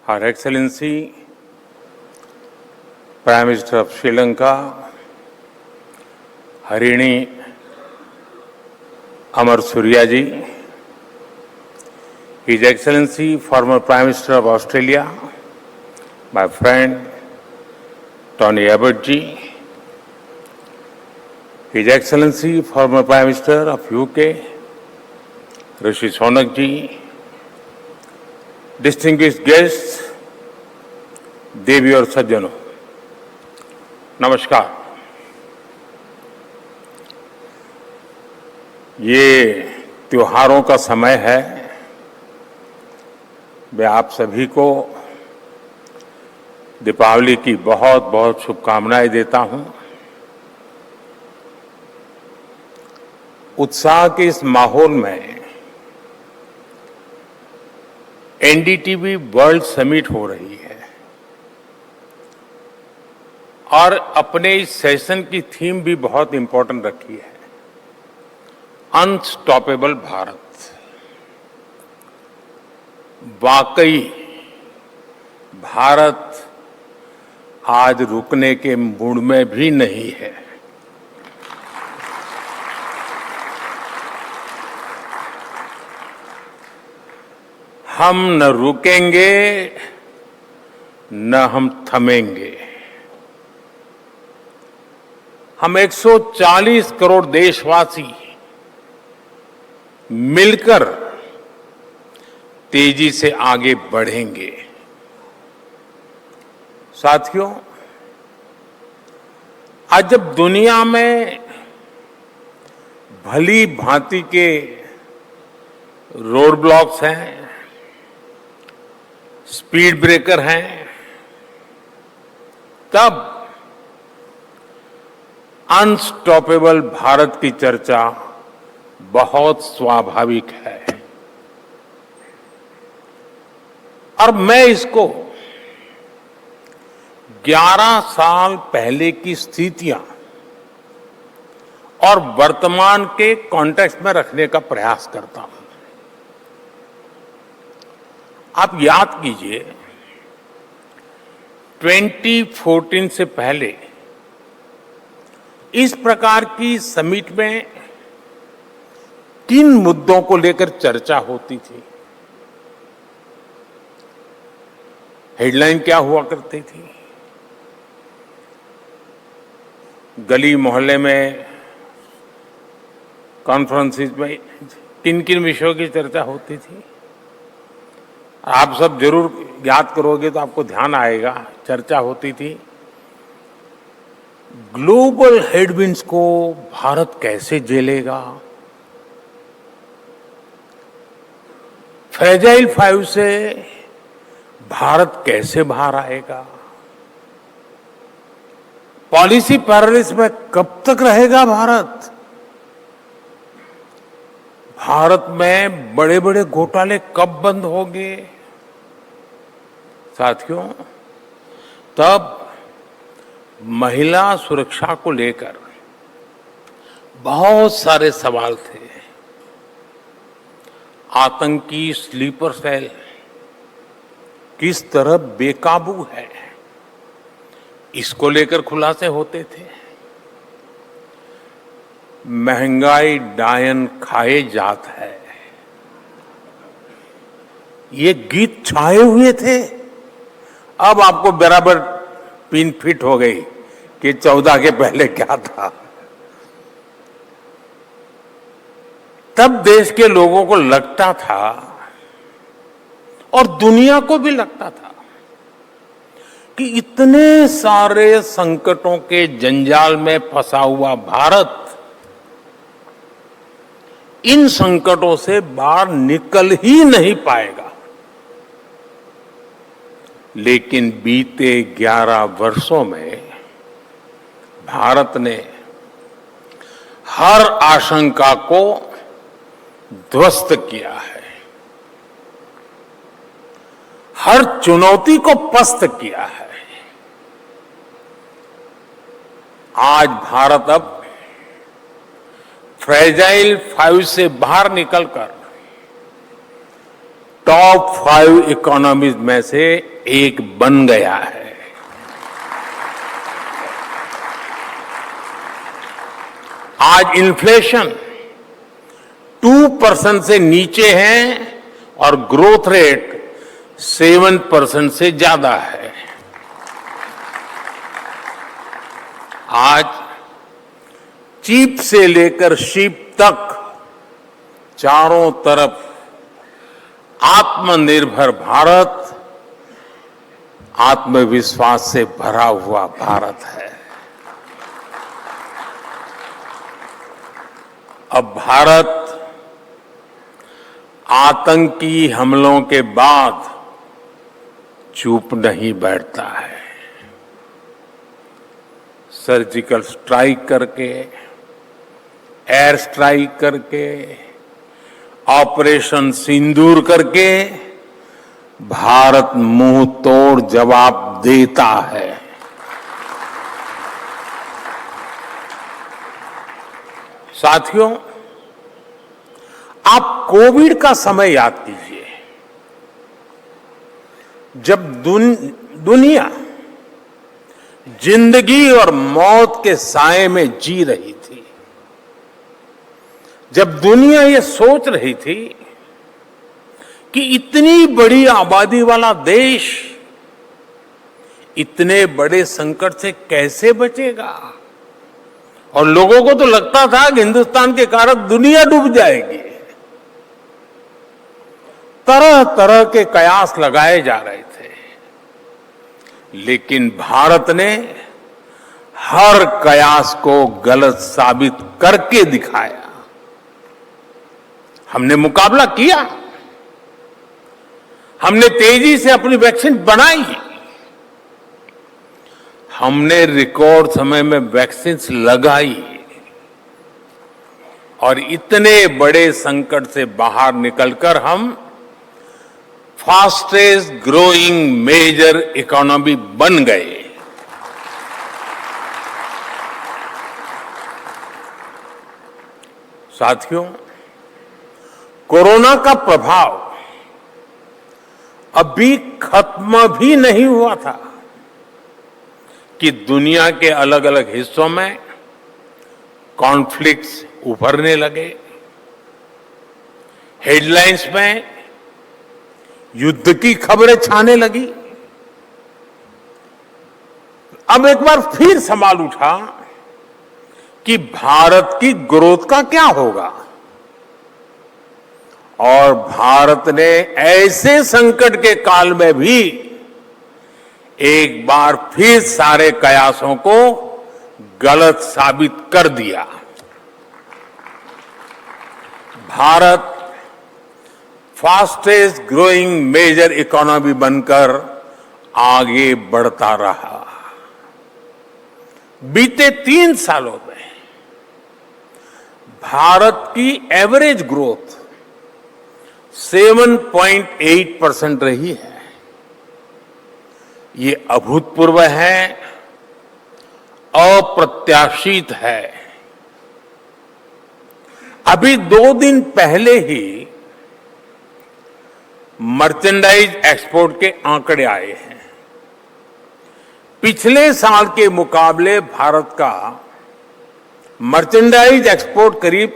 Her Excellency, Prime Minister of Sri Lanka, Harini Amar Surya ji, His Excellency, former Prime Minister of Australia, my friend Tony Abbott ji, His Excellency, former Prime Minister of UK, Rishi Sunak ji, distinguished guests, देवी और सज्जनों, नमस्कार। ये त्योहारों का समय है। मैं आप सभी को दीपावली की बहुत बहुत शुभकामनाएं देता हूं। उत्साह के इस माहौल में एनडीटीवी वर्ल्ड समिट हो रही है और अपने इस सेशन की थीम भी बहुत इंपॉर्टेंट रखी है, अनस्टॉपेबल भारत। वाकई भारत आज रुकने के मूड में भी नहीं है। हम न रुकेंगे न हम थमेंगे। हम 140 करोड़ देशवासी मिलकर तेजी से आगे बढ़ेंगे। साथियों, आज जब दुनिया में भली भांति के रोड ब्लॉक्स हैं, स्पीड ब्रेकर हैं, तब अनस्टॉपेबल भारत की चर्चा बहुत स्वाभाविक है। और मैं इसको 11 साल पहले की स्थितियां और वर्तमान के कॉन्टेक्स्ट में रखने का प्रयास करता हूं। आप याद कीजिए, 2014 से पहले इस प्रकार की समिट में किन मुद्दों को लेकर चर्चा होती थी, हेडलाइन क्या हुआ करती थी, गली मोहल्ले में, कॉन्फ्रेंसिस में किन किन विषयों की चर्चा होती थी। आप सब जरूर याद करोगे तो आपको ध्यान आएगा। चर्चा होती थी ग्लोबल हेडविंड्स को भारत कैसे झेलेगा, फ्रेजाइल 5 से भारत कैसे बाहर आएगा, पॉलिसी पैरालिसिस में कब तक रहेगा भारत, भारत में बड़े बड़े घोटाले कब बंद होंगे। साथियों, तब महिला सुरक्षा को लेकर बहुत सारे सवाल थे। आतंकी स्लीपर सेल किस तरह बेकाबू है, इसको लेकर खुलासे होते थे। महंगाई डायन खाए जात है, ये गीत छाए हुए थे। अब आपको बराबर पिन फिट हो गई कि 14 के पहले क्या था। तब देश के लोगों को लगता था और दुनिया को भी लगता था कि इतने सारे संकटों के जंजाल में फंसा हुआ भारत इन संकटों से बाहर निकल ही नहीं पाएगा। लेकिन बीते 11 वर्षों में भारत ने हर आशंका को ध्वस्त किया है, हर चुनौती को पस्त किया है। आज भारत अब फ्रेजाइल 5 से बाहर निकलकर टॉप 5 इकोनॉमीज में से एक बन गया है। आज इन्फ्लेशन 2% से नीचे है और ग्रोथ रेट 7% से ज्यादा है। आज चीप से लेकर शीप तक चारों तरफ आत्मनिर्भर भारत, आत्मविश्वास से भरा हुआ भारत है। अब भारत आतंकी हमलों के बाद चुप नहीं बैठता है। सर्जिकल स्ट्राइक करके, एयर स्ट्राइक करके, ऑपरेशन सिंदूर करके भारत मुंह तोड़ जवाब देता है। साथियों, आप कोविड का समय याद कीजिए, जब दुनिया जिंदगी और मौत के साए में जी रही थी, जब दुनिया ये सोच रही थी कि इतनी बड़ी आबादी वाला देश इतने बड़े संकट से कैसे बचेगा, और लोगों को तो लगता था कि हिंदुस्तान के कारण दुनिया डूब जाएगी। तरह तरह के कयास लगाए जा रहे थे, लेकिन भारत ने हर कयास को गलत साबित करके दिखाया। हमने मुकाबला किया, हमने तेजी से अपनी वैक्सीन बनाई, हमने रिकॉर्ड समय में वैक्सीन लगाई और इतने बड़े संकट से बाहर निकलकर हम फास्टेस्ट ग्रोइंग मेजर इकोनॉमी बन गए। साथियों, कोरोना का प्रभाव अभी खत्म भी नहीं हुआ था कि दुनिया के अलग अलग हिस्सों में कॉन्फ्लिक्ट्स उभरने लगे। हेडलाइंस में युद्ध की खबरें छाने लगी। अब एक बार फिर सवाल उठा कि भारत की ग्रोथ का क्या होगा, और भारत ने ऐसे संकट के काल में भी एक बार फिर सारे कयासों को गलत साबित कर दिया। Bharat fastest growing major economy बनकर आगे बढ़ता रहा। बीते 3 सालों में भारत की एवरेज ग्रोथ 7.8% रही है। ये अभूतपूर्व है, अप्रत्याशित है। अभी 2 दिन पहले ही मर्चेंडाइज एक्सपोर्ट के आंकड़े आए हैं। पिछले साल के मुकाबले भारत का मर्चेंडाइज एक्सपोर्ट करीब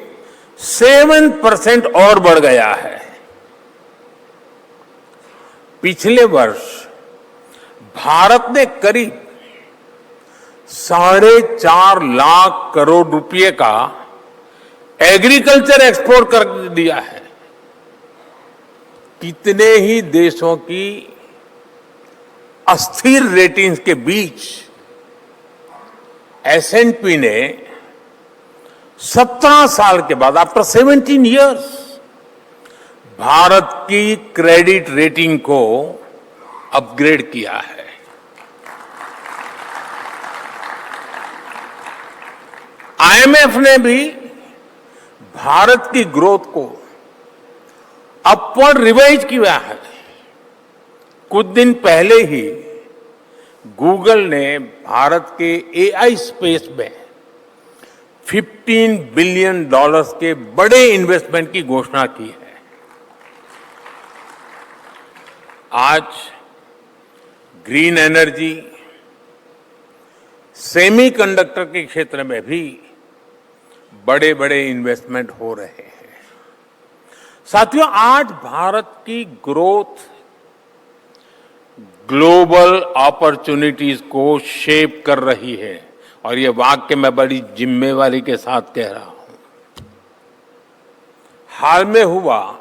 7% और बढ़ गया है। पिछले वर्ष भारत ने करीब 4.5 लाख करोड़ रुपए का एग्रीकल्चर एक्सपोर्ट कर दिया है। कितने ही देशों की अस्थिर रेटिंग्स के बीच S&P ने 17 साल के बाद, आफ्टर 17 इयर्स, भारत की क्रेडिट रेटिंग को अपग्रेड किया है। IMF ने भी भारत की ग्रोथ को अपवर्ड रिवाइज किया है। कुछ दिन पहले ही गूगल ने भारत के AI स्पेस में $15 बिलियन के बड़े इन्वेस्टमेंट की घोषणा की है। आज ग्रीन एनर्जी, सेमीकंडक्टर के क्षेत्र में भी बड़े बड़े इन्वेस्टमेंट हो रहे हैं। साथियों, आज भारत की ग्रोथ ग्लोबल अपॉर्चुनिटीज को शेप कर रही है, और ये वाक्य मैं बड़ी जिम्मेवारी के साथ कह रहा हूं। हाल में हुआ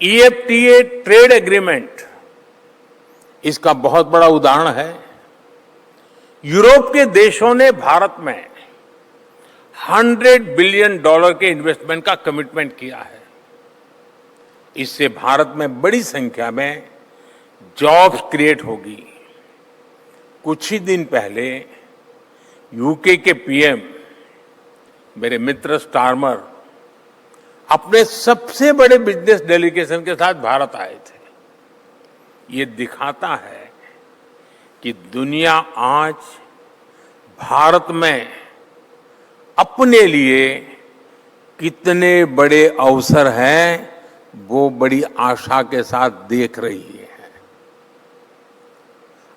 EFTA ट्रेड एग्रीमेंट इसका बहुत बड़ा उदाहरण है। यूरोप के देशों ने भारत में $100 बिलियन के इन्वेस्टमेंट का कमिटमेंट किया है। इससे भारत में बड़ी संख्या में जॉब्स क्रिएट होगी। कुछ ही दिन पहले यूके के पीएम मेरे मित्र स्टारमर अपने सबसे बड़े बिजनेस डेलीगेशन के साथ भारत आए थे। ये दिखाता है कि दुनिया आज भारत में अपने लिए कितने बड़े अवसर हैं, वो बड़ी आशा के साथ देख रही है।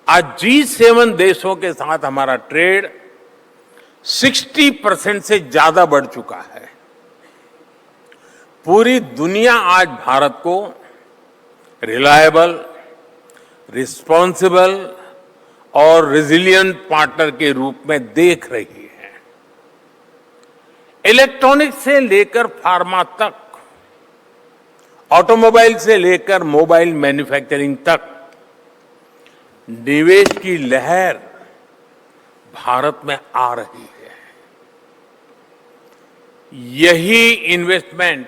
आज G7 देशों के साथ हमारा ट्रेड 60% से ज्यादा बढ़ चुका है। पूरी दुनिया आज भारत को रिलायबल, रिस्पॉन्सिबल और रेजिलिएंट पार्टनर के रूप में देख रही है। इलेक्ट्रॉनिक्स से लेकर फार्मा तक, ऑटोमोबाइल से लेकर मोबाइल मैन्युफैक्चरिंग तक निवेश की लहर भारत में आ रही है। यही इन्वेस्टमेंट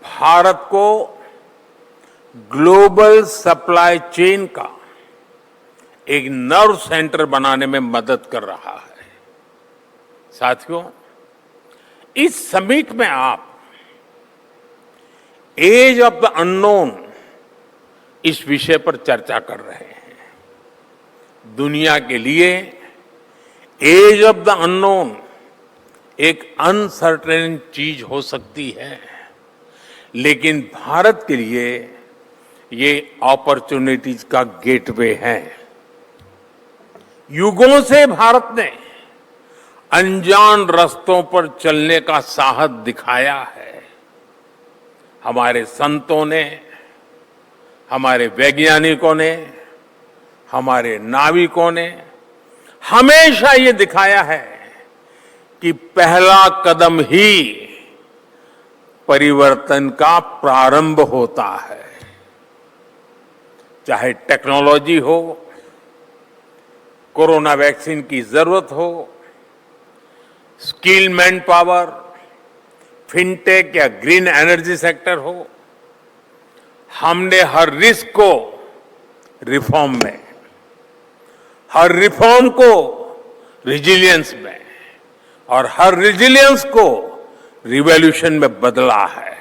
भारत को ग्लोबल सप्लाई चेन का एक नर्व सेंटर बनाने में मदद कर रहा है। साथियों, इस समिट में आप एज ऑफ द अननोन इस विषय पर चर्चा कर रहे हैं। दुनिया के लिए एज ऑफ द अननोन एक अनसर्टेन चीज हो सकती है, लेकिन भारत के लिए ये अपॉर्चुनिटीज का गेटवे है। युगों से भारत ने अनजान रास्तों पर चलने का साहस दिखाया है। हमारे संतों ने, हमारे वैज्ञानिकों ने, हमारे नाविकों ने हमेशा ये दिखाया है कि पहला कदम ही परिवर्तन का प्रारंभ होता है। चाहे टेक्नोलॉजी हो, कोरोना वैक्सीन की जरूरत हो, स्किल मैन पावर, फिनटेक या ग्रीन एनर्जी सेक्टर हो, हमने हर रिस्क को रिफॉर्म में, हर रिफॉर्म को रिजिलियंस में और हर रिजिलियंस को रिवॉल्यूशन में बदला है।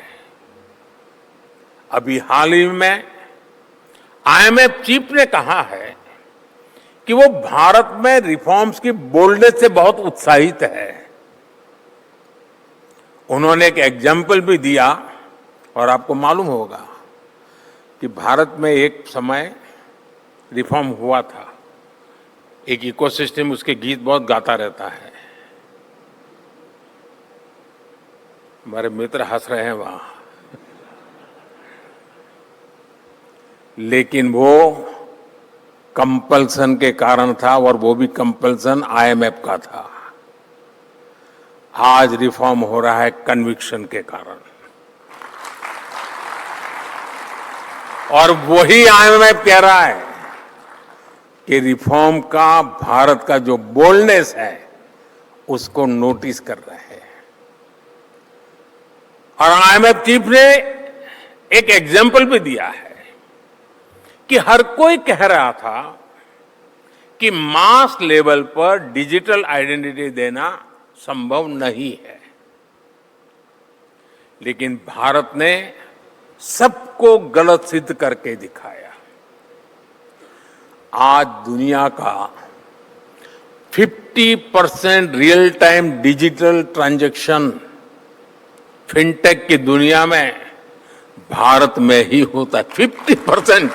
अभी हाल ही में IMF चीफ ने कहा है कि वो भारत में रिफॉर्म्स की बोल्डनेस से बहुत उत्साहित है। उन्होंने एक एग्जाम्पल भी दिया, और आपको मालूम होगा कि भारत में एक समय रिफॉर्म हुआ था। एक इकोसिस्टम उसके गीत बहुत गाता रहता है। हमारे मित्र हंस रहे हैं वहां, लेकिन वो कंपल्सन के कारण था, और वो भी कंपल्सन IMF का था। आज रिफॉर्म हो रहा है कन्विक्शन के कारण, और वही IMF कह रहा है कि रिफॉर्म का भारत का जो बोल्डनेस है उसको नोटिस कर रहे हैं। और IMF चीफ ने एक एग्जाम्पल भी दिया है कि हर कोई कह रहा था कि मास लेवल पर डिजिटल आइडेंटिटी देना संभव नहीं है, लेकिन भारत ने सबको गलत सिद्ध करके दिखाया। आज दुनिया का 50% real time digital transaction fintech की दुनिया में भारत में ही होता है। 50%।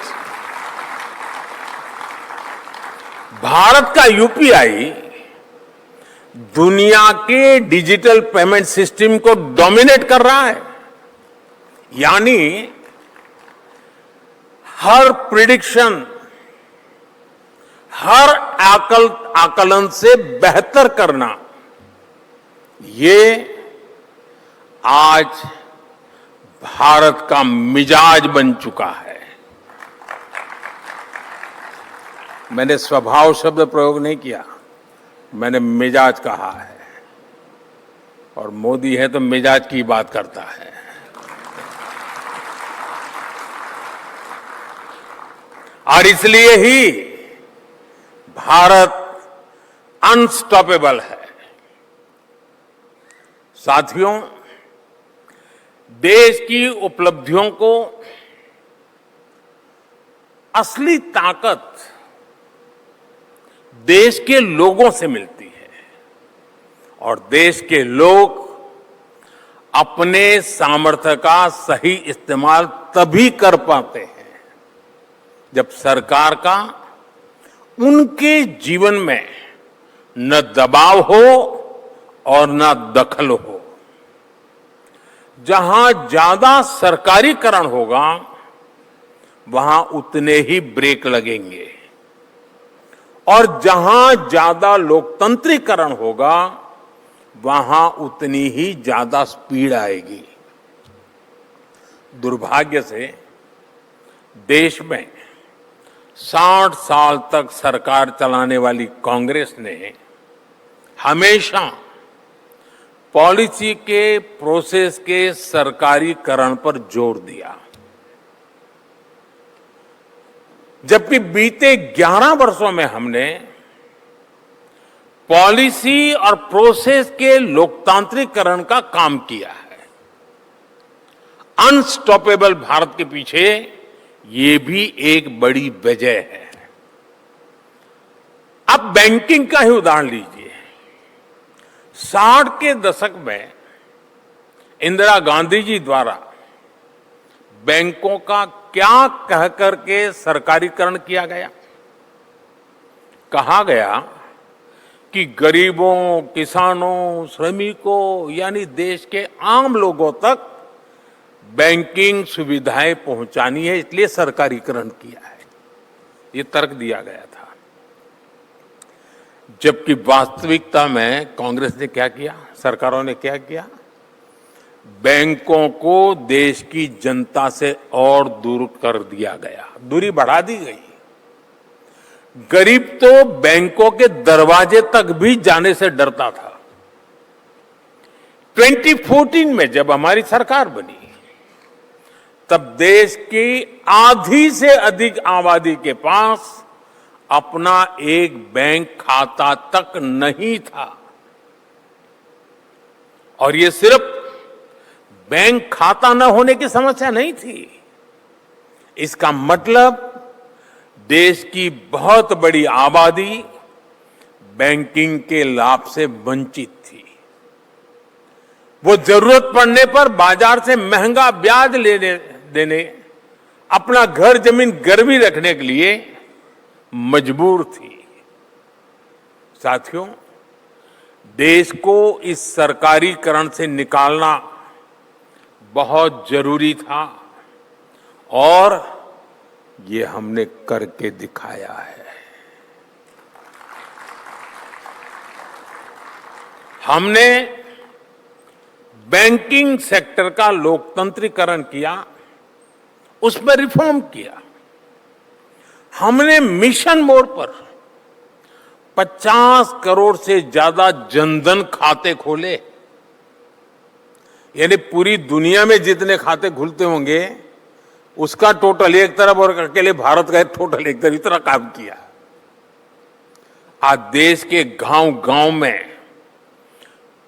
भारत का यूपीआई दुनिया के डिजिटल पेमेंट सिस्टम को डोमिनेट कर रहा है। यानी हर प्रिडिक्शन, हर आकलन से बेहतर करना, ये आज भारत का मिजाज बन चुका है। मैंने स्वभाव शब्द प्रयोग नहीं किया, मैंने मिजाज कहा है। और मोदी है तो मिजाज की बात करता है। और इसलिए ही भारत अनस्टॉपेबल है। साथियों, देश की उपलब्धियों को असली ताकत देश के लोगों से मिलती है और देश के लोग अपने सामर्थ्य का सही इस्तेमाल तभी कर पाते हैं जब सरकार का उनके जीवन में न दबाव हो और न दखल हो। जहां ज्यादा सरकारीकरण होगा वहां उतने ही ब्रेक लगेंगे और जहां ज्यादा लोकतंत्रीकरण होगा वहां उतनी ही ज्यादा स्पीड आएगी। दुर्भाग्य से देश में 60 साल तक सरकार चलाने वाली कांग्रेस ने हमेशा पॉलिसी के प्रोसेस के सरकारीकरण पर जोर दिया, जबकि बीते 11 वर्षों में हमने पॉलिसी और प्रोसेस के लोकतांत्रिकरण का काम किया है। अनस्टॉपेबल भारत के पीछे ये भी एक बड़ी वजह है। अब बैंकिंग का ही उदाहरण लीजिए। 60 के दशक में इंदिरा गांधी जी द्वारा बैंकों का क्या कह करके सरकारीकरण किया गया? कहा गया कि गरीबों, किसानों, श्रमिकों यानी देश के आम लोगों तक बैंकिंग सुविधाएं पहुंचानी है, इसलिए सरकारीकरण किया है। ये तर्क दिया गया था। जबकि वास्तविकता में कांग्रेस ने क्या किया, सरकारों ने क्या किया? बैंकों को देश की जनता से और दूर कर दिया गया, दूरी बढ़ा दी गई। गरीब तो बैंकों के दरवाजे तक भी जाने से डरता था। 2014 में जब हमारी सरकार बनी तब देश की आधी से अधिक आबादी के पास अपना एक बैंक खाता तक नहीं था। और ये सिर्फ बैंक खाता न होने की समस्या नहीं थी, इसका मतलब देश की बहुत बड़ी आबादी बैंकिंग के लाभ से वंचित थी। वो जरूरत पड़ने पर बाजार से महंगा ब्याज देने, अपना घर जमीन गिरवी रखने के लिए मजबूर थी। साथियों, देश को इस सरकारीकरण से निकालना बहुत जरूरी था और ये हमने करके दिखाया है। हमने बैंकिंग सेक्टर का लोकतंत्रीकरण किया, उसमें रिफॉर्म किया। हमने मिशन मोड पर 50 करोड़ से ज्यादा जनधन खाते खोले। यानी पूरी दुनिया में जितने खाते खुलते होंगे उसका टोटल एक तरफ और अकेले भारत का टोटल एक तरफ, इतना काम किया। आज देश के गांव गांव में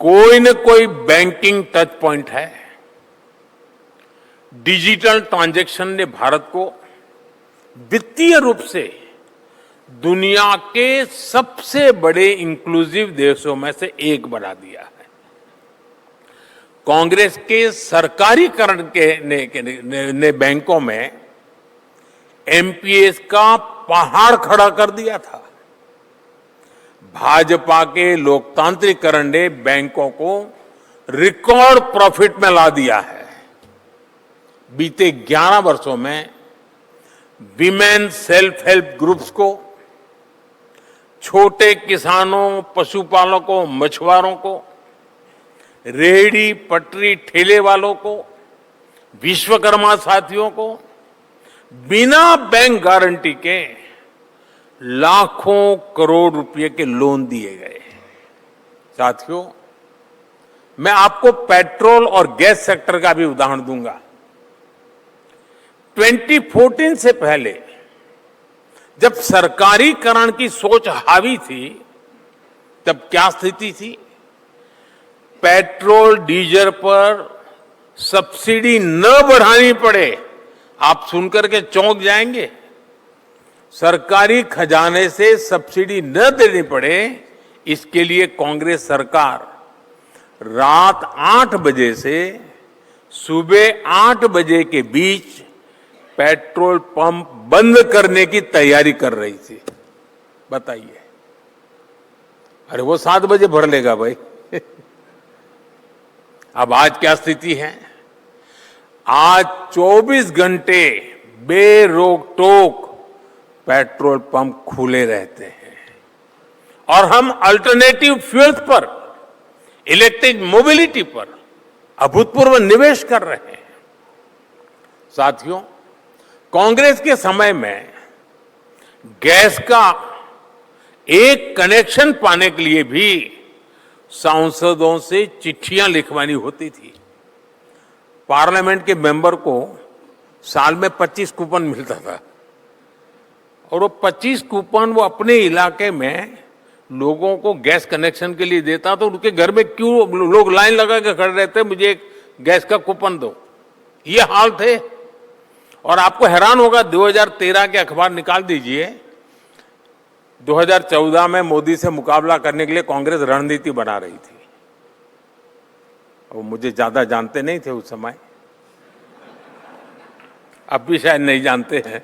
कोई न कोई बैंकिंग टच पॉइंट है। डिजिटल ट्रांजैक्शन ने भारत को वित्तीय रूप से दुनिया के सबसे बड़े इंक्लूसिव देशों में से एक बना दिया है। कांग्रेस के सरकारीकरण ने बैंकों में एमपीएस का पहाड़ खड़ा कर दिया था। भाजपा के लोकतांत्रिकरण ने बैंकों को रिकॉर्ड प्रॉफिट में ला दिया है। बीते 11 वर्षों में विमेन सेल्फ हेल्प ग्रुप्स को, छोटे किसानों, पशुपालकों, मछुआरों को, रेहड़ी पटरी ठेले वालों को, विश्वकर्मा साथियों को बिना बैंक गारंटी के लाखों करोड़ रुपए के लोन दिए गए। साथियों, मैं आपको पेट्रोल और गैस सेक्टर का भी उदाहरण दूंगा। 2014 से पहले जब सरकारीकरण की सोच हावी थी, तब क्या स्थिति थी? पेट्रोल डीजल पर सब्सिडी न बढ़ानी पड़े, आप सुनकर के चौंक जाएंगे। सरकारी खजाने से सब्सिडी न देनी पड़े, इसके लिए कांग्रेस सरकार रात 8 बजे से सुबह 8 बजे के बीच पेट्रोल पंप बंद करने की तैयारी कर रही थी। बताइए, अरे वो 7 बजे भर लेगा भाई। अब आज क्या स्थिति है? आज 24 घंटे बेरोक टोक पेट्रोल पंप खुले रहते हैं और हम अल्टरनेटिव फ्यूल्स पर, इलेक्ट्रिक मोबिलिटी पर अभूतपूर्व निवेश कर रहे हैं। साथियों, कांग्रेस के समय में गैस का एक कनेक्शन पाने के लिए भी सांसदों से चिट्ठियां लिखवानी होती थी। पार्लियामेंट के मेंबर को साल में 25 कूपन मिलता था और वो 25 कूपन वो अपने इलाके में लोगों को गैस कनेक्शन के लिए देता, तो उनके घर में क्यों लोग लाइन लगा के खड़े रहते, मुझे एक गैस का कूपन दो, ये हाल थे। और आपको हैरान होगा, 2013 के अखबार निकाल दीजिए, 2014 में मोदी से मुकाबला करने के लिए कांग्रेस रणनीति बना रही थी। वो मुझे ज्यादा जानते नहीं थे उस समय, अब भी शायद नहीं जानते हैं।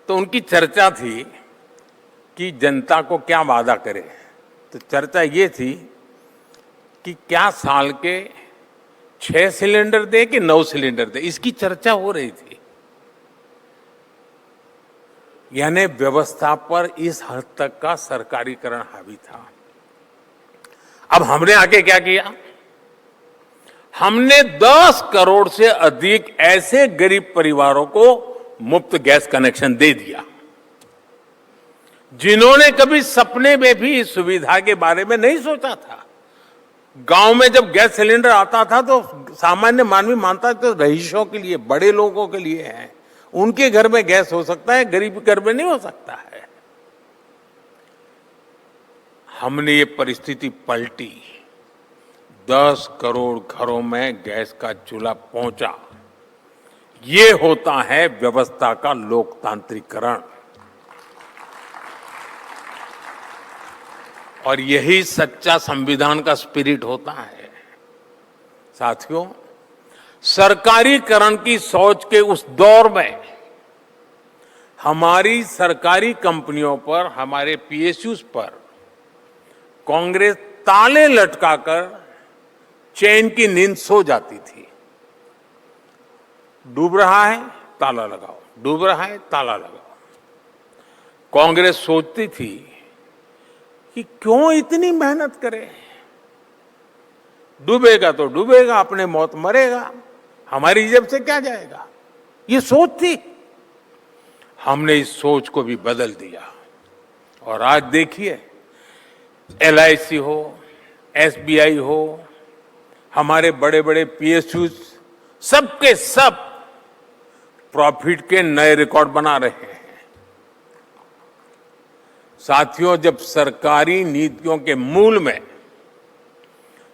तो उनकी चर्चा थी कि जनता को क्या वादा करे। तो चर्चा ये थी कि क्या साल के 6 सिलेंडर दे कि 9 सिलेंडर दे, इसकी चर्चा हो रही थी। यानी व्यवस्था पर इस हद तक का सरकारीकरण हावी था। अब हमने आगे क्या किया? हमने 10 करोड़ से अधिक ऐसे गरीब परिवारों को मुफ्त गैस कनेक्शन दे दिया जिन्होंने कभी सपने में भी इस सुविधा के बारे में नहीं सोचा था। गांव में जब गैस सिलेंडर आता था तो सामान्य मानवी मानता था तो रईसों के लिए, बड़े लोगों के लिए है, उनके घर में गैस हो सकता है, गरीब घर में नहीं हो सकता है। हमने ये परिस्थिति पलटी, 10 करोड़ घरों में गैस का चूल्हा पहुंचा। ये होता है व्यवस्था का लोकतांत्रिकरण और यही सच्चा संविधान का स्पिरिट होता है। साथियों, सरकारीकरण की सोच के उस दौर में हमारी सरकारी कंपनियों पर, हमारे पीएसयूज पर कांग्रेस ताले लटकाकर चैन की नींद सो जाती थी। डूब रहा है, ताला लगाओ, डूब रहा है, ताला लगाओ। कांग्रेस सोचती थी कि क्यों इतनी मेहनत करे, डूबेगा तो डूबेगा, अपने मौत मरेगा, हमारी जेब से क्या जाएगा, ये सोच थी। हमने इस सोच को भी बदल दिया और आज देखिए, एलआईसी हो, एसबीआई हो, हमारे बड़े बड़े पीएसयूज, सबके सब प्रॉफिट के नए रिकॉर्ड बना रहे हैं। साथियों, जब सरकारी नीतियों के मूल में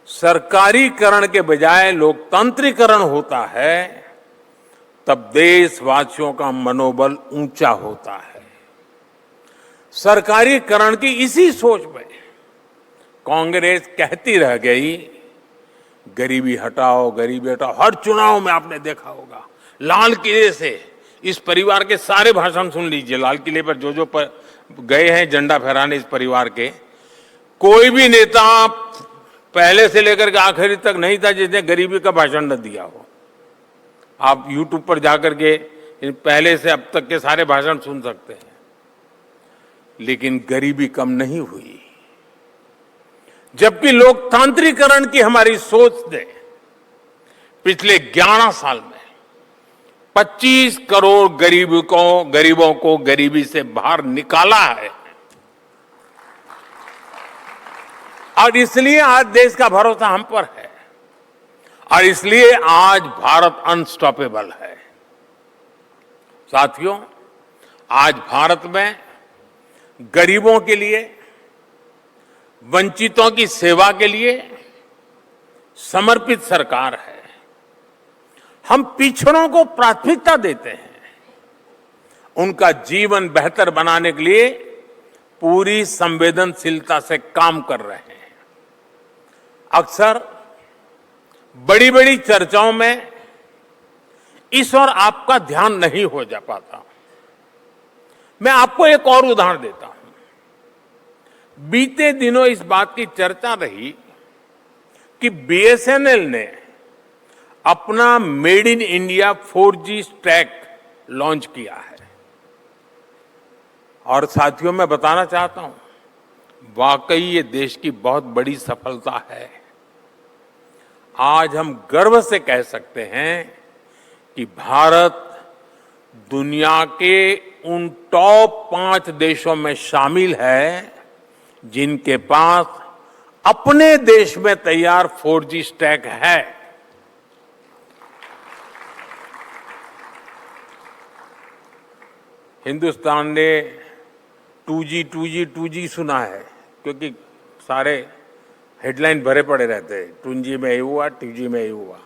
सरकारीकरण के बजाय लोकतांत्रिकरण होता है, तब देशवासियों का मनोबल ऊंचा होता है। सरकारीकरण की इसी सोच में कांग्रेस कहती रह गई गरीबी हटाओ, गरीबी हटाओ। हर चुनाव में आपने देखा होगा, लाल किले से इस परिवार के सारे भाषण सुन लीजिए। लाल किले पर जो गए हैं झंडा फहराने इस परिवार के, कोई भी नेता पहले से लेकर के आखिरी तक नहीं था जिसने गरीबी का भाषण न दिया हो। आप YouTube पर जाकर के पहले से अब तक के सारे भाषण सुन सकते हैं। लेकिन गरीबी कम नहीं हुई, जबकि लोकतांत्रिकरण की हमारी सोच ने पिछले 11 साल में 25 करोड़ गरीबों को गरीबी से बाहर निकाला है। और इसलिए आज देश का भरोसा हम पर है, और इसलिए आज भारत अनस्टॉपेबल है। साथियों, आज भारत में गरीबों के लिए, वंचितों की सेवा के लिए समर्पित सरकार है। हम पिछड़ों को प्राथमिकता देते हैं, उनका जीवन बेहतर बनाने के लिए पूरी संवेदनशीलता से काम कर रहे हैं। अक्सर बड़ी बड़ी चर्चाओं में इस ओर आपका ध्यान नहीं हो जा पाता। मैं आपको एक और उदाहरण देता हूं। बीते दिनों इस बात की चर्चा रही कि BSNL ने अपना made in India 4G stack launch किया है। और साथियों, मैं बताना चाहता हूं, वाकई ये देश की बहुत बड़ी सफलता है। आज हम गर्व से कह सकते हैं कि भारत दुनिया के उन टॉप 5 देशों में शामिल है जिनके पास अपने देश में तैयार 4G स्टैक है। हिंदुस्तान ने 2G सुना है, क्योंकि सारे हेडलाइन भरे पड़े रहते हैं, 2G में ये हुआ, 2G में ये हुआ।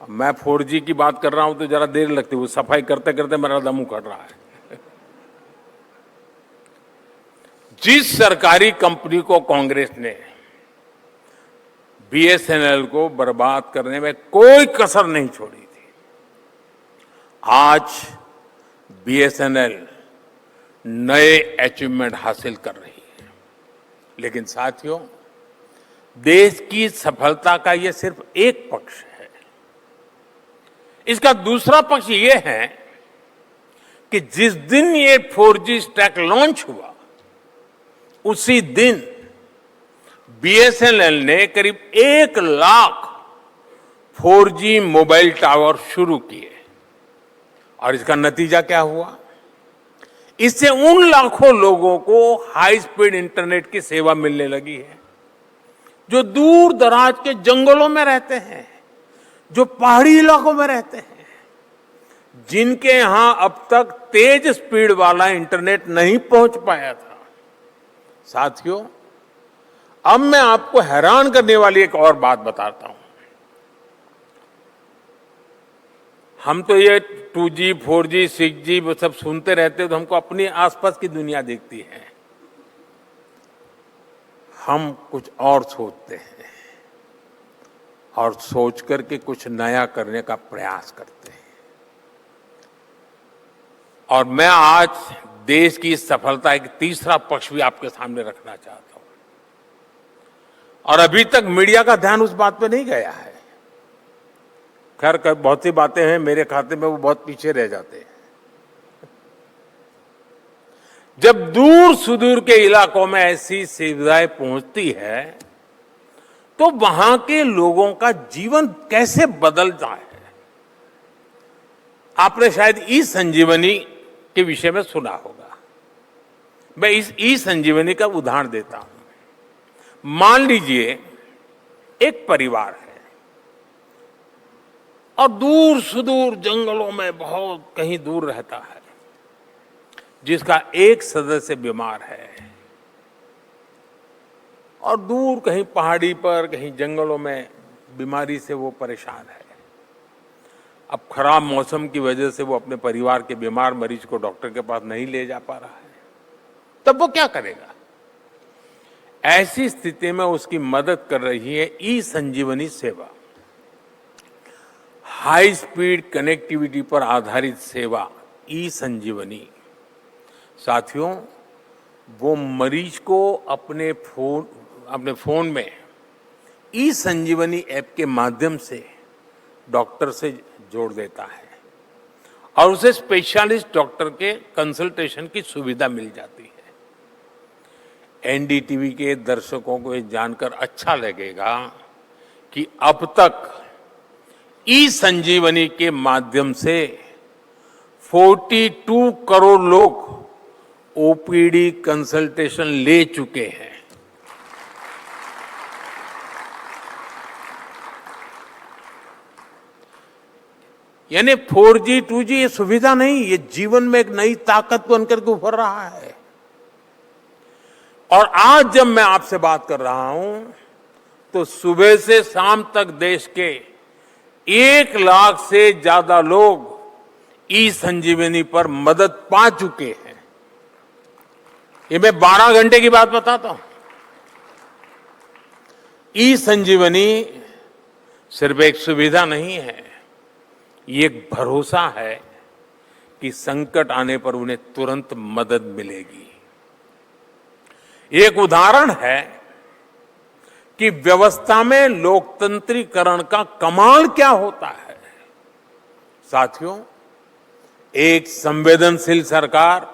अब मैं 4G की बात कर रहा हूं तो जरा देर लगती है, वो सफाई करते करते मेरा दम उखड़ रहा है। जिस सरकारी कंपनी को कांग्रेस ने BSNL को बर्बाद करने में कोई कसर नहीं छोड़ी थी, आज BSNL नए अचीवमेंट हासिल कर रही है। लेकिन साथियों, देश की सफलता का यह सिर्फ एक पक्ष है। इसका दूसरा पक्ष यह है कि जिस दिन ये 4G स्टैक लॉन्च हुआ, उसी दिन BSNL ने करीब 1 लाख 4G मोबाइल टावर शुरू किए। और इसका नतीजा क्या हुआ? इससे उन लाखों लोगों को हाई स्पीड इंटरनेट की सेवा मिलने लगी है जो दूर दराज के जंगलों में रहते हैं, जो पहाड़ी इलाकों में रहते हैं, जिनके यहां अब तक तेज स्पीड वाला इंटरनेट नहीं पहुंच पाया था। साथियों, अब मैं आपको हैरान करने वाली एक और बात बताता हूं। हम तो ये 2G, 4G, 6G वो सब सुनते रहते हैं, तो हमको अपनी आसपास की दुनिया दिखती है। हम कुछ और सोचते हैं और सोच करके कुछ नया करने का प्रयास करते हैं। और मैं आज देश की सफलता एक तीसरा पक्ष भी आपके सामने रखना चाहता हूं। और अभी तक मीडिया का ध्यान उस बात पे नहीं गया है। खैर, बहुत सी बातें हैं मेरे खाते में, वो बहुत पीछे रह जाते हैं। जब दूर सुदूर के इलाकों में ऐसी सुविधाएं पहुंचती है, तो वहां के लोगों का जीवन कैसे बदलता है। आपने शायद ई-संजीवनी के विषय में सुना होगा। मैं इस ई-संजीवनी का उदाहरण देता हूं। मान लीजिए एक परिवार है और दूर सुदूर जंगलों में बहुत कहीं दूर रहता है, जिसका एक सदस्य बीमार है और दूर कहीं पहाड़ी पर, कहीं जंगलों में बीमारी से वो परेशान है। अब खराब मौसम की वजह से वो अपने परिवार के बीमार मरीज को डॉक्टर के पास नहीं ले जा पा रहा है। तब वो क्या करेगा? ऐसी स्थिति में उसकी मदद कर रही है ई संजीवनी सेवा। हाई स्पीड कनेक्टिविटी पर आधारित सेवा ई संजीवनी। साथियों, वो मरीज को अपने फोन में ई संजीवनी ऐप के माध्यम से डॉक्टर से जोड़ देता है और उसे स्पेशलिस्ट डॉक्टर के कंसल्टेशन की सुविधा मिल जाती है। एनडीटीवी के दर्शकों को ये जानकर अच्छा लगेगा कि अब तक ई संजीवनी के माध्यम से 42 करोड़ लोग ओपीडी कंसल्टेशन ले चुके हैं। यानी 4G 2G ये सुविधा नहीं, ये जीवन में एक नई ताकत बनकर के उभर रहा है। और आज जब मैं आपसे बात कर रहा हूं तो सुबह से शाम तक देश के 1 लाख से ज्यादा लोग ई संजीवनी पर मदद पा चुके हैं। ये मैं 12 घंटे की बात बताता हूं। ई संजीवनी सिर्फ एक सुविधा नहीं है, ये एक भरोसा है कि संकट आने पर उन्हें तुरंत मदद मिलेगी। एक उदाहरण है कि व्यवस्था में लोकतंत्रीकरण का कमाल क्या होता है। साथियों, एक संवेदनशील सरकार,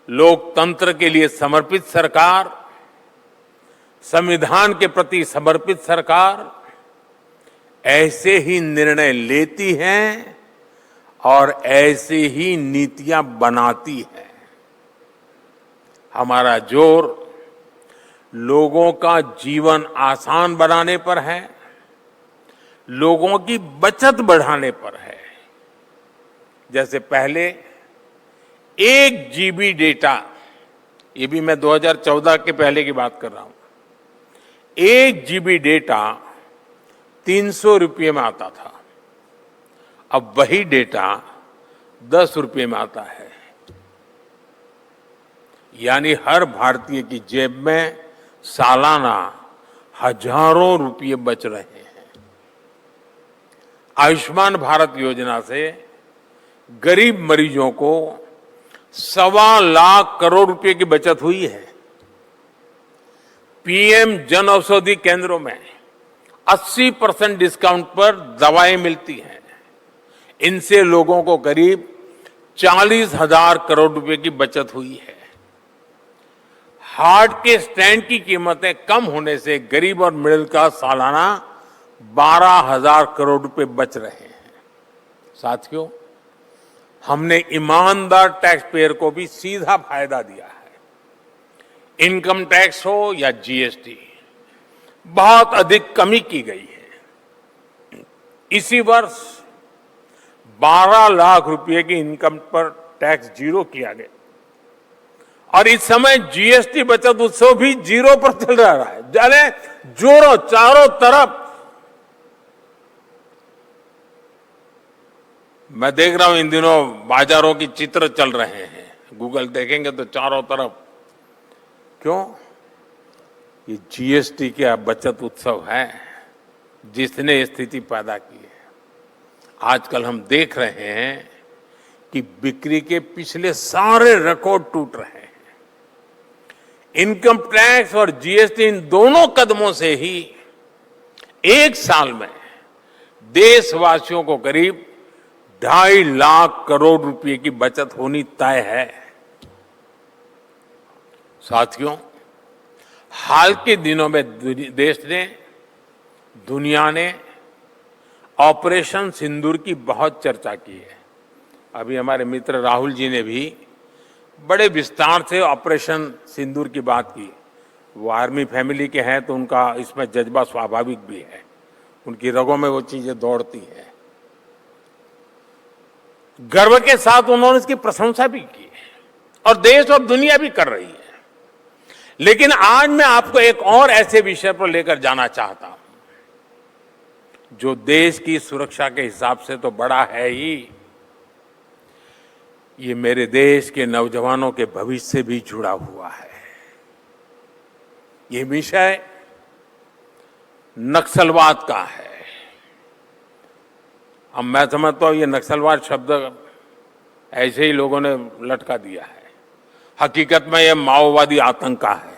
लोकतंत्र के लिए समर्पित सरकार, संविधान के प्रति समर्पित सरकार ऐसे ही निर्णय लेती है और ऐसे ही नीतियां बनाती है। हमारा जोर लोगों का जीवन आसान बनाने पर है, लोगों की बचत बढ़ाने पर है। जैसे पहले 1 GB डेटा, ये भी मैं 2014 के पहले की बात कर रहा हूं, 1 GB डेटा 300 रुपये में आता था। अब वही डेटा 10 रुपये में आता है। यानी हर भारतीय की जेब में सालाना हजारों रुपये बच रहे हैं। आयुष्मान भारत योजना से गरीब मरीजों को 1.25 लाख करोड़ रुपए की बचत हुई है। पीएम जन औषधि केंद्रों में 80% डिस्काउंट पर दवाएं मिलती हैं। इनसे लोगों को करीब 40,000 करोड़ रुपए की बचत हुई है। हार्ट के स्टेंट की कीमतें कम होने से गरीब और मिडिल क्लास सालाना 12,000 करोड़ रुपए बच रहे हैं। साथियों, हमने ईमानदार टैक्स पेयर को भी सीधा फायदा दिया है। इनकम टैक्स हो या जीएसटी, बहुत अधिक कमी की गई है। इसी वर्ष 12 लाख रुपए की इनकम पर टैक्स जीरो किया गया और इस समय जीएसटी बचत उत्सव भी जीरो पर चल रहा है। जाने जोरों चारों तरफ मैं देख रहा हूं, इन दिनों बाजारों की चित्र चल रहे हैं। गूगल देखेंगे तो चारों तरफ। क्यों? ये जीएसटी का बचत उत्सव है जिसने स्थिति पैदा की है। आजकल हम देख रहे हैं कि बिक्री के पिछले सारे रिकॉर्ड टूट रहे हैं। इनकम टैक्स और जीएसटी, इन दोनों कदमों से ही एक साल में देशवासियों को करीब 2.5 लाख करोड़ रुपए की बचत होनी तय है। साथियों, हाल के दिनों में देश ने, दुनिया ने ऑपरेशन सिंदूर की बहुत चर्चा की है। अभी हमारे मित्र राहुल जी ने भी बड़े विस्तार से ऑपरेशन सिंदूर की बात की। वो आर्मी फैमिली के हैं तो उनका इसमें जज्बा स्वाभाविक भी है, उनकी रगों में वो चीजें दौड़ती हैं। गर्व के साथ उन्होंने इसकी प्रशंसा भी की और देश और दुनिया भी कर रही है। लेकिन आज मैं आपको एक और ऐसे विषय पर लेकर जाना चाहता हूं जो देश की सुरक्षा के हिसाब से तो बड़ा है ही, ये मेरे देश के नौजवानों के भविष्य से भी जुड़ा हुआ है। ये विषय नक्सलवाद का है। अब मैं समझता हूं ये नक्सलवाद शब्द ऐसे ही लोगों ने लटका दिया है। हकीकत में यह माओवादी आतंक का है।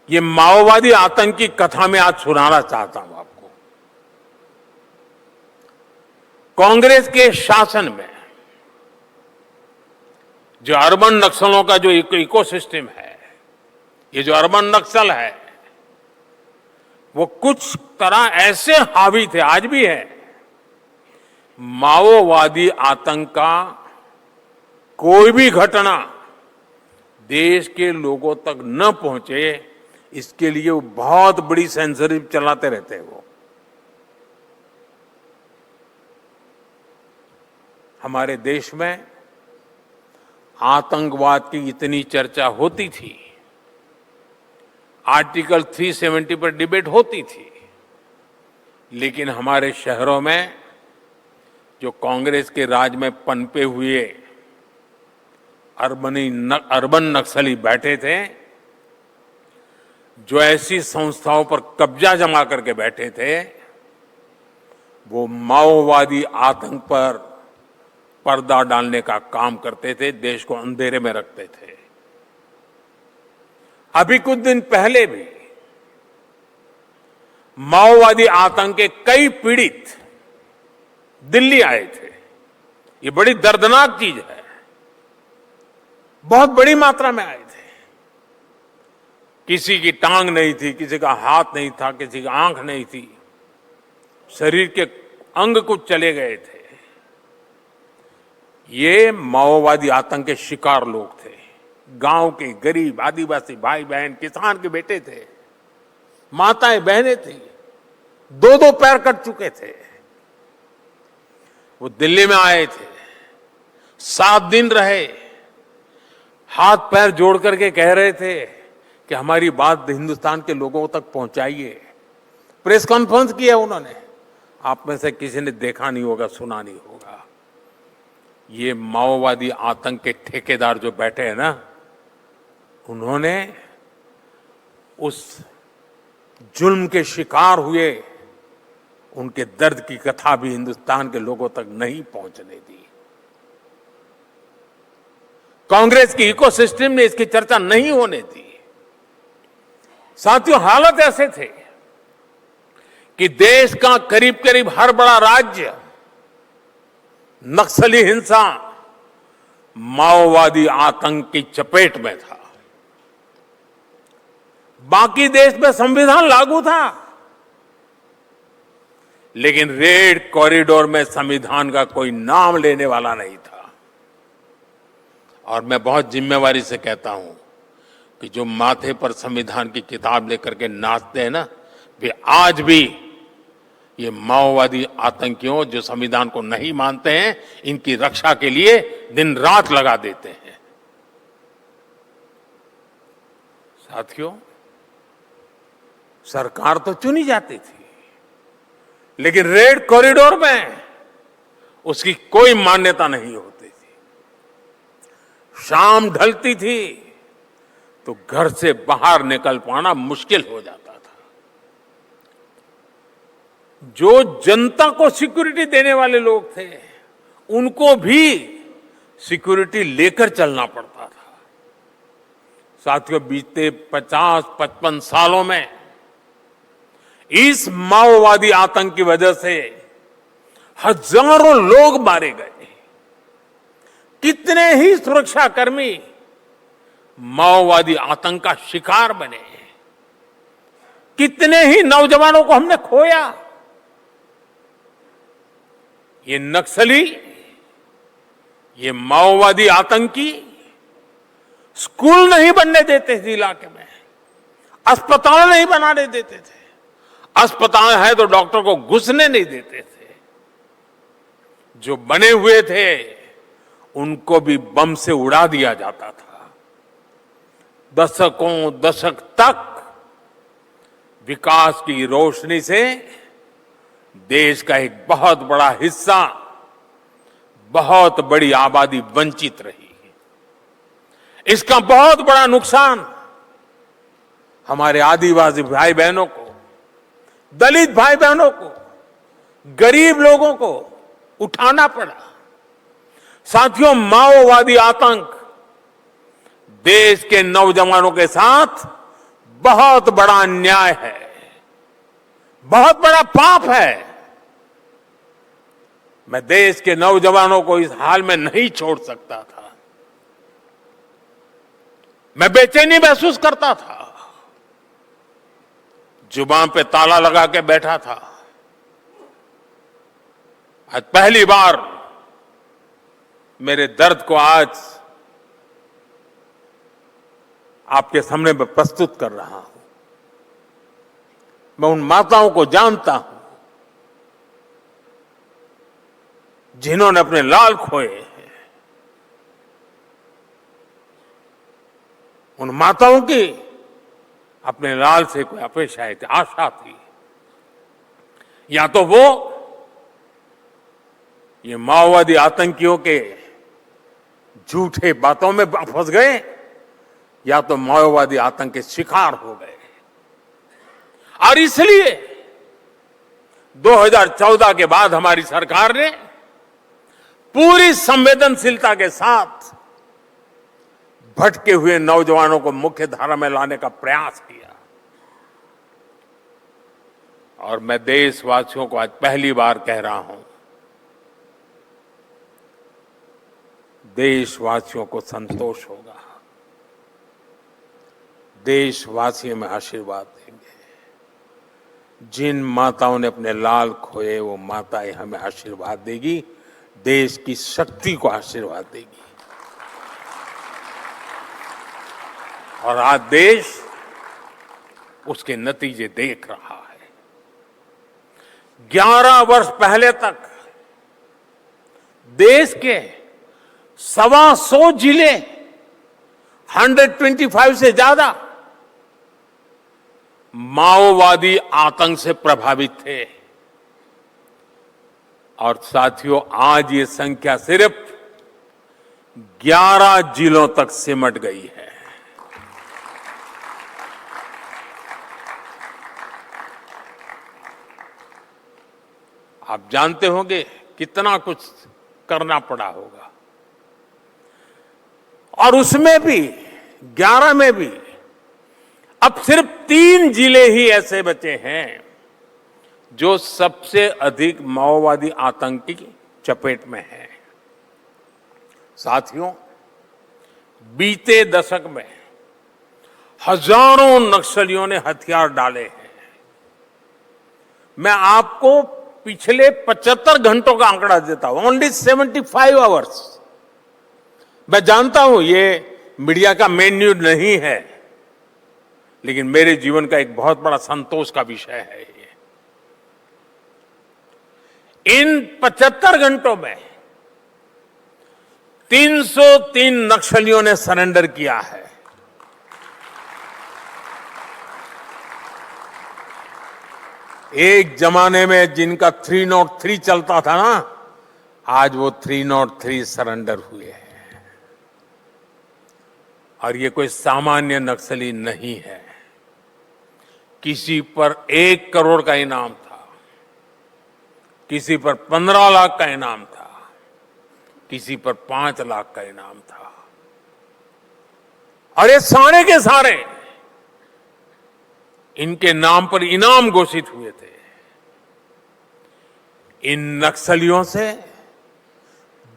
ये माओवादी आतंक की कथा मैं आज सुनाना चाहता हूं आपको। कांग्रेस के शासन में जो अर्बन नक्सलों का जो इकोसिस्टम है, ये जो अर्बन नक्सल है, वो कुछ तरह ऐसे हावी थे, आज भी है। माओवादी आतंक का कोई भी घटना देश के लोगों तक न पहुंचे, इसके लिए वो बहुत बड़ी सेंसरशिप चलाते रहते हैं। वो हमारे देश में आतंकवाद की इतनी चर्चा होती थी, आर्टिकल 370 पर डिबेट होती थी, लेकिन हमारे शहरों में जो कांग्रेस के राज में पनपे हुए अर्बन नक्सली बैठे थे, जो ऐसी संस्थाओं पर कब्जा जमा करके बैठे थे, वो माओवादी आतंक पर पर्दा डालने का काम करते थे, देश को अंधेरे में रखते थे। अभी कुछ दिन पहले भी माओवादी आतंक के कई पीड़ित दिल्ली आए थे। ये बड़ी दर्दनाक चीज है। बहुत बड़ी मात्रा में आए थे। किसी की टांग नहीं थी, किसी का हाथ नहीं था, किसी की आंख नहीं थी, शरीर के अंग कुछ चले गए थे। ये माओवादी आतंक के शिकार लोग थे। गांव के गरीब आदिवासी भाई बहन, किसान के बेटे थे, माताएं बहनें थी, दो दो पैर कट चुके थे। वो दिल्ली में आए थे, 7 दिन रहे, हाथ पैर जोड़ करके कह रहे थे कि हमारी बात हिंदुस्तान के लोगों तक पहुंचाइए। प्रेस कॉन्फ्रेंस किया उन्होंने। आप में से किसी ने देखा नहीं होगा, सुना नहीं होगा। ये माओवादी आतंक के ठेकेदार जो बैठे हैं ना, उन्होंने उस जुल्म के शिकार हुए उनके दर्द की कथा भी हिंदुस्तान के लोगों तक नहीं पहुंचने दी। कांग्रेस की इकोसिस्टम ने इसकी चर्चा नहीं होने दी। साथियों, हालत ऐसे थे कि देश का करीब करीब हर बड़ा राज्य नक्सली हिंसा, माओवादी आतंक की चपेट में था। बाकी देश में संविधान लागू था, लेकिन रेड कॉरिडोर में संविधान का कोई नाम लेने वाला नहीं था। और मैं बहुत जिम्मेवारी से कहता हूं कि जो माथे पर संविधान की किताब लेकर के नाचते हैं ना, वे आज भी ये माओवादी आतंकियों जो संविधान को नहीं मानते हैं, इनकी रक्षा के लिए दिन रात लगा देते हैं। साथियों, सरकार तो चुनी जाती थी, लेकिन रेड कॉरिडोर में उसकी कोई मान्यता नहीं होती थी। शाम ढलती थी तो घर से बाहर निकल पाना मुश्किल हो जाता था। जो जनता को सिक्योरिटी देने वाले लोग थे, उनको भी सिक्योरिटी लेकर चलना पड़ता था। साथियों, बीते 50-55 सालों में इस माओवादी आतंक की वजह से हजारों लोग मारे गए। कितने ही सुरक्षाकर्मी माओवादी आतंक का शिकार बने। कितने ही नौजवानों को हमने खोया। ये नक्सली, ये माओवादी आतंकी स्कूल नहीं बनने देते थे इलाके में, अस्पताल नहीं बनाने देते थे। अस्पताल है तो डॉक्टर को घुसने नहीं देते थे। जो बने हुए थे उनको भी बम से उड़ा दिया जाता था। दशक तक विकास की रोशनी से देश का एक बहुत बड़ा हिस्सा, बहुत बड़ी आबादी वंचित रही। इसका बहुत बड़ा नुकसान हमारे आदिवासी भाई बहनों को, दलित भाई बहनों को, गरीब लोगों को उठाना पड़ा। साथियों, माओवादी आतंक देश के नौजवानों के साथ बहुत बड़ा अन्याय है, बहुत बड़ा पाप है। मैं देश के नौजवानों को इस हाल में नहीं छोड़ सकता था। मैं बेचैनी महसूस करता था, जुबान पे ताला लगा के बैठा था। आज पहली बार मेरे दर्द को आज आपके सामने मैं प्रस्तुत कर रहा हूं। मैं उन माताओं को जानता हूं जिन्होंने अपने लाल खोए हैं। उन माताओं की अपने लाल से कोई अपेक्षा थी, आशा थी। या तो वो ये माओवादी आतंकियों के झूठे बातों में फंस गए, या तो माओवादी आतंक के शिकार हो गए। और इसलिए 2014 के बाद हमारी सरकार ने पूरी संवेदनशीलता के साथ भटके हुए नौजवानों को मुख्य धारा में लाने का प्रयास किया। और मैं देशवासियों को आज पहली बार कह रहा हूं, देशवासियों को संतोष होगा, देशवासी में आशीर्वाद देंगे। जिन माताओं ने अपने लाल खोए, वो माताएं हमें आशीर्वाद देगी, देश की शक्ति को आशीर्वाद देगी। और आज देश उसके नतीजे देख रहा है। 11 वर्ष पहले तक देश के 125 जिले 125 से ज्यादा माओवादी आतंक से प्रभावित थे। और साथियों, आज ये संख्या सिर्फ 11 जिलों तक सिमट गई है। आप जानते होंगे कितना कुछ करना पड़ा होगा। और उसमें भी 11 में भी अब सिर्फ 3 जिले ही ऐसे बचे हैं जो सबसे अधिक माओवादी आतंक की चपेट में है। साथियों, बीते दशक में हजारों नक्सलियों ने हथियार डाले हैं। मैं आपको पिछले 75 घंटों का आंकड़ा देता हूं, ओनली 75 आवर्स। मैं जानता हूं ये मीडिया का मेन न्यूज नहीं है, लेकिन मेरे जीवन का एक बहुत बड़ा संतोष का विषय है। इन 75 घंटों में 303 नक्सलियों ने सरेंडर किया है। एक जमाने में जिनका 303 चलता था ना, आज वो 303 सरेंडर हुए हैं। और ये कोई सामान्य नक्सली नहीं है। किसी पर 1 करोड़ का इनाम था, किसी पर 15 लाख का इनाम था, किसी पर 5 लाख का इनाम था। और ये सारे के सारे इनके नाम पर इनाम घोषित हुए थे। इन नक्सलियों से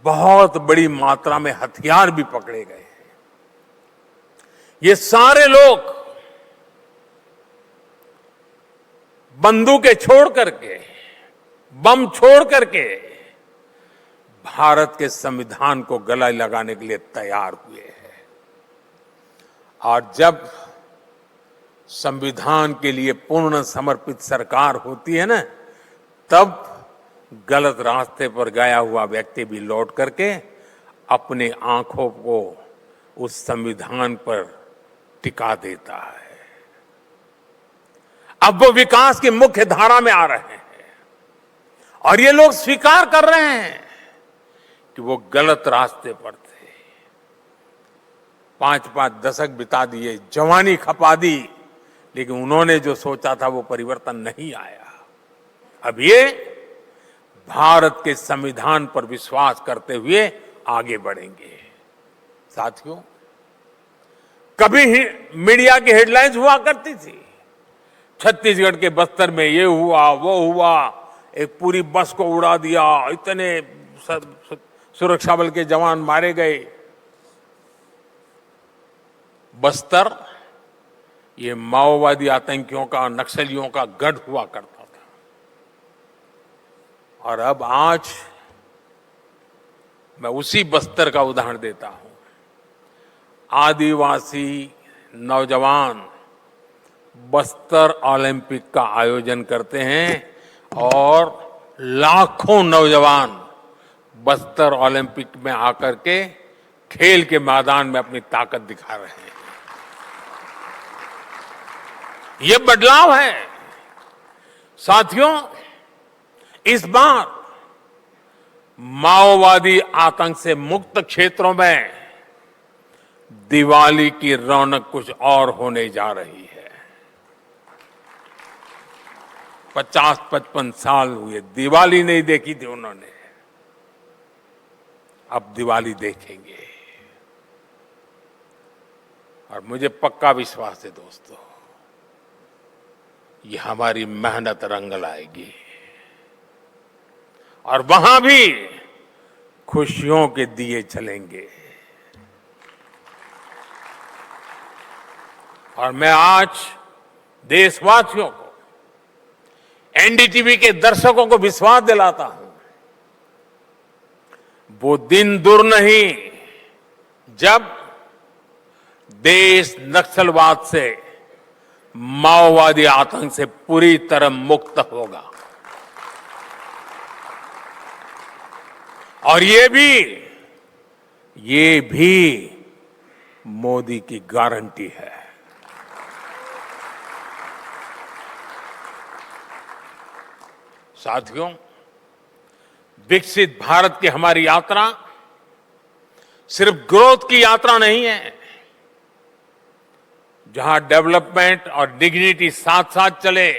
बहुत बड़ी मात्रा में हथियार भी पकड़े गए। ये सारे लोग बंदूकें छोड़ करके, बम छोड़ करके भारत के संविधान को गला लगाने के लिए तैयार हुए हैं। और जब संविधान के लिए पूर्ण समर्पित सरकार होती है ना, तब गलत रास्ते पर गया हुआ व्यक्ति भी लौट करके अपने आंखों को उस संविधान पर टिका देता है। अब वो विकास की मुख्य धारा में आ रहे हैं और ये लोग स्वीकार कर रहे हैं कि वो गलत रास्ते पर थे। 5-5 दशक बिता दिए, जवानी खपा दी, लेकिन उन्होंने जो सोचा था वो परिवर्तन नहीं आया। अब ये भारत के संविधान पर विश्वास करते हुए आगे बढ़ेंगे। साथियों, कभी ही मीडिया की हेडलाइंस हुआ करती थी, छत्तीसगढ़ के बस्तर में ये हुआ वो हुआ, एक पूरी बस को उड़ा दिया, इतने सुरक्षा बल के जवान मारे गए। बस्तर ये माओवादी आतंकियों का, नक्सलियों का गढ़ हुआ करता था। और अब आज मैं उसी बस्तर का उदाहरण देता हूं। आदिवासी नौजवान बस्तर ओलंपिक का आयोजन करते हैं और लाखों नौजवान बस्तर ओलंपिक में आकर के खेल के मैदान में अपनी ताकत दिखा रहे हैं। ये बदलाव है। साथियों, इस बार माओवादी आतंक से मुक्त क्षेत्रों में दिवाली की रौनक कुछ और होने जा रही है। 50-55 साल हुए दिवाली नहीं देखी थी उन्होंने, अब दिवाली देखेंगे। और मुझे पक्का विश्वास है दोस्तों, ये हमारी मेहनत रंग लाएगी और वहां भी खुशियों के दिए जलेंगे। और मैं आज देशवासियों को, एनडीटीवी के दर्शकों को विश्वास दिलाता हूं, वो दिन दूर नहीं जब देश नक्सलवाद से, माओवादी आतंक से पूरी तरह मुक्त होगा। और ये भी मोदी की गारंटी है। साथियों, विकसित भारत की हमारी यात्रा सिर्फ ग्रोथ की यात्रा नहीं है, जहां डेवलपमेंट और डिग्निटी साथ साथ चले,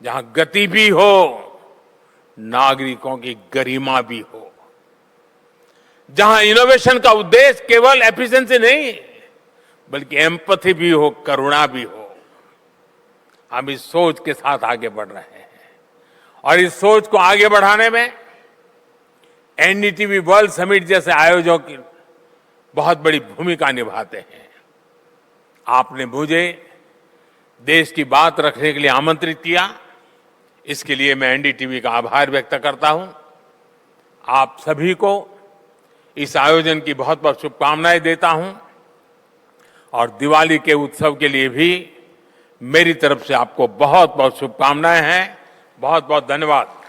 जहां गति भी हो, नागरिकों की गरिमा भी हो, जहां इनोवेशन का उद्देश्य केवल एफिशिएंसी नहीं बल्कि एम्पैथी भी हो, करुणा भी हो। हम इस सोच के साथ आगे बढ़ रहे हैं और इस सोच को आगे बढ़ाने में एनडीटीवी वर्ल्ड समिट जैसे आयोजक बहुत बड़ी भूमिका निभाते हैं। आपने मुझे देश की बात रखने के लिए आमंत्रित किया, इसके लिए मैं एनडीटीवी का आभार व्यक्त करता हूं। आप सभी को इस आयोजन की बहुत बहुत शुभकामनाएं देता हूं और दिवाली के उत्सव के लिए भी मेरी तरफ से आपको बहुत बहुत शुभकामनाएं हैं। बहुत बहुत धन्यवाद।